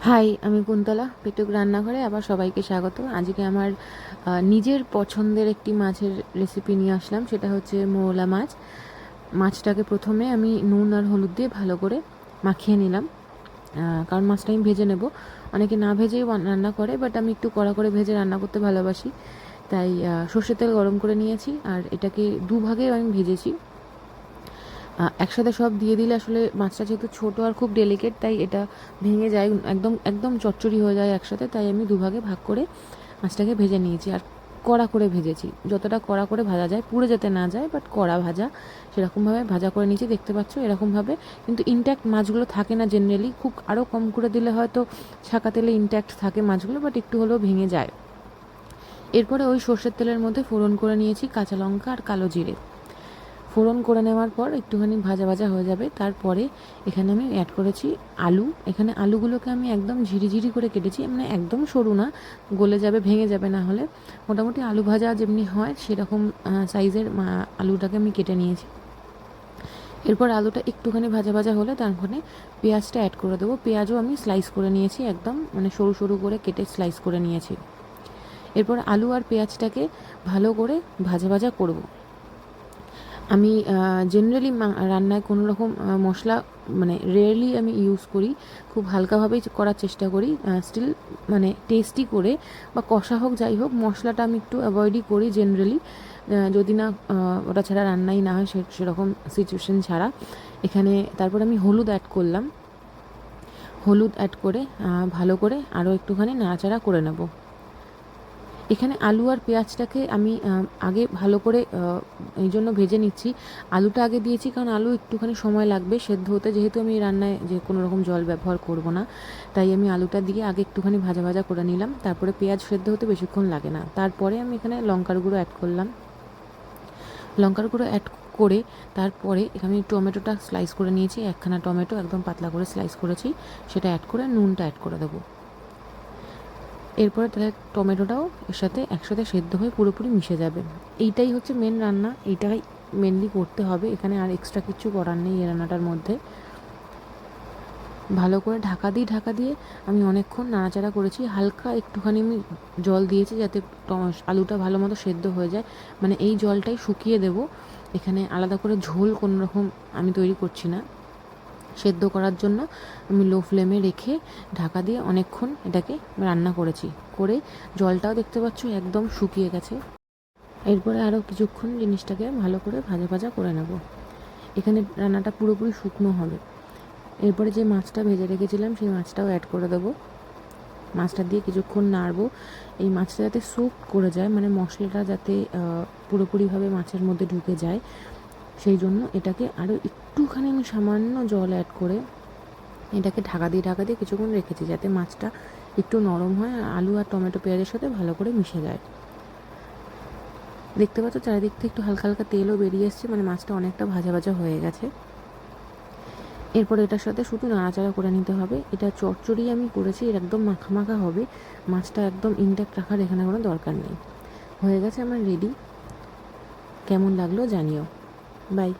High, আমি কুন্তলা। পেটুক রান্নাঘরে আবার সবাইকে স্বাগত। আজকে আমার নিজের পছন্দের একটি মাছের রেসিপি নিয়ে আসলাম। সেটা হচ্ছে মৌলা মাছ। মাছটাকে প্রথমে আমি নুন আর হলুদ দিয়ে ভালো করে মাখিয়ে নিলাম, কারণ মাছটা আমি ভেজে নেব। অনেকে না ভেজেই রান্না করে, বাট আমি একটু কড়া করে ভেজে রান্না করতে ভালোবাসি। তাই সর্ষের তেল গরম করে নিয়েছি, আর এটাকে দুভাগে আমি ভেজেছি। একসাথে সব দিয়ে দিলে আসলে মাছটা যেহেতু ছোটো আর খুব ডেলিকেট, তাই এটা ভেঙে যায়, একদম একদম চচ্চড়ি হয়ে যায় একসাথে। তাই আমি দুভাগে ভাগ করে মাছটাকে ভেজে নিয়েছি, আর কড়া করে ভেজেছি। যতটা কড়া করে ভাজা যায়, পুড়ে যেতে না যায়, বাট কড়া ভাজা সেরকমভাবে ভাজা করে নিয়েছি। দেখতে পাচ্ছ এরকমভাবে। কিন্তু ইনট্যাক্ট মাছগুলো থাকে না জেনারেলি, খুব আরও কম করে দিলে হয়তো ছাকা তেলে ইনট্যাক্ট থাকে মাছগুলো, বাট একটু হলেও ভেঙে যায়। এরপরে ওই সর্ষের তেলের মধ্যে ফোড়ন করে নিয়েছি কাঁচা লঙ্কা আর কালো জিরে। ফোড়ন করে নেওয়ার পর একটুখানি ভাজা ভাজা হয়ে যাবে, তারপরে এখানে আমি অ্যাড করেছি আলু। এখানে আলুগুলোকে আমি একদম ঝিরিঝিরি করে কেটেছি, মানে একদম সরু না, গলে যাবে, ভেঙে যাবে না হলে। মোটামুটি আলু ভাজা যেমনি হয় সেরকম সাইজের আলুটাকে আমি কেটে নিয়েছি। এরপর আলুটা একটুখানি ভাজা ভাজা হলে তারপরে পেঁয়াজটা অ্যাড করে দেবো। পেঁয়াজও আমি স্লাইস করে নিয়েছি, একদম মানে সরু সরু করে কেটে স্লাইস করে নিয়েছি। এরপর আলু আর পেঁয়াজটাকে ভালো করে ভাজা ভাজা করব। আমি জেনারেলি রান্নায় কোনো রকম মশলা মানে রেয়ারলি আমি ইউজ করি, খুব হালকাভাবেই করার চেষ্টা করি। স্টিল মানে টেস্টি করে বা কষা হোক যাই হোক, মশলাটা আমি একটু অ্যাভয়েডই করি জেনারেলি, যদি না ওটা ছাড়া রান্নাই না হয় সেরকম সিচুয়েশন ছাড়া। এখানে তারপর আমি হলুদ অ্যাড করলাম। হলুদ অ্যাড করে ভালো করে আরও একটুখানি নাড়াচাড়া করে নেব। এখানে আলু আর পেঁয়াজটাকে আমি আগে ভালো করে এই জন্য ভেজে নিচ্ছি। আলুটা আগে দিয়েছি কারণ আলু একটুখানি সময় লাগবে সেদ্ধ হতে, যেহেতু আমি রান্নায় যে কোনো রকম জল ব্যবহার করব না, তাই আমি আলুটা দিয়ে আগে একটুখানি ভাজা ভাজা করে নিলাম। তারপরে পেঁয়াজ সেদ্ধ হতে বেশিক্ষণ লাগে না। তারপরে আমি এখানে লঙ্কার গুঁড়ো অ্যাড করলাম। লঙ্কার গুঁড়ো অ্যাড করে তারপরে আমি টমেটোটা স্লাইস করে নিয়েছি, একখানা টমেটো একদম পাতলা করে স্লাইস করেছি, সেটা অ্যাড করে নুনটা অ্যাড করে দেবো। এরপরে তাহলে টমেটোটাও এর সাথে একসাথে সেদ্ধ হয়ে পুরোপুরি মিশে যাবে। এইটাই হচ্ছে মেন রান্না, এইটাই মেনলি করতে হবে। এখানে আর এক্সট্রা কিছু করার নেই এই রান্নাটার মধ্যে। ভালো করে ঢাকা দিয়ে আমি অনেকক্ষণ নাড়াচাড়া করেছি। হালকা একটুখানি আমি জল দিয়েছি যাতে আলুটা ভালো মতো সেদ্ধ হয়ে যায়, মানে এই জলটাই শুকিয়ে দেব। এখানে আলাদা করে ঝোল কোনো রকম আমি তৈরি করছি না। সেদ্ধ করার জন্য আমি লো ফ্লেমে রেখে ঢাকা দিয়ে অনেকক্ষণ এটাকে রান্না করেছি। করে জলটাও দেখতে পাচ্ছ একদম শুকিয়ে গেছে। এরপরে আরও কিছুক্ষণ জিনিসটাকে ভালো করে ভাজা ভাজা করে নেব। এখানে রান্নাটা পুরোপুরি শুকনো হবে। এরপরে যে মাছটা ভেজে রেখেছিলাম সেই মাছটাও অ্যাড করে দেবো। মাছটা দিয়ে কিছুক্ষণ নাড়বো। এই মাছটা যাতে সোক করে যায়, মানে মশলাটা যাতে পুরোপুরিভাবে মাছের মধ্যে ঢুকে যায়, সেই জন্য এটাকে আরও একটুখানি আমি সামান্য জল অ্যাড করে এটাকে ঢাকা দিয়ে কিছুক্ষণ রেখেছি, যাতে মাছটা একটু নরম হয় আর আলু আর টমেটো পেঁয়াজের সাথে ভালো করে মিশে যায়। দেখতে পাচ্ছ চারিদিক থেকে একটু হালকা হালকা তেলও বেরিয়ে এসছে, মানে মাছটা অনেকটা ভাজা ভাজা হয়ে গেছে। এরপর এটার সাথে শুধু নাড়াচাড়া করে নিতে হবে। এটা চচ্চড়ি আমি করেছি, এর একদম মাখা মাখা হবে, মাছটা একদম ইনট্যাক্ট রাখার এখানে কোনো দরকার নেই। হয়ে গেছে আমার রেডি। কেমন লাগলো জানিও। বাই।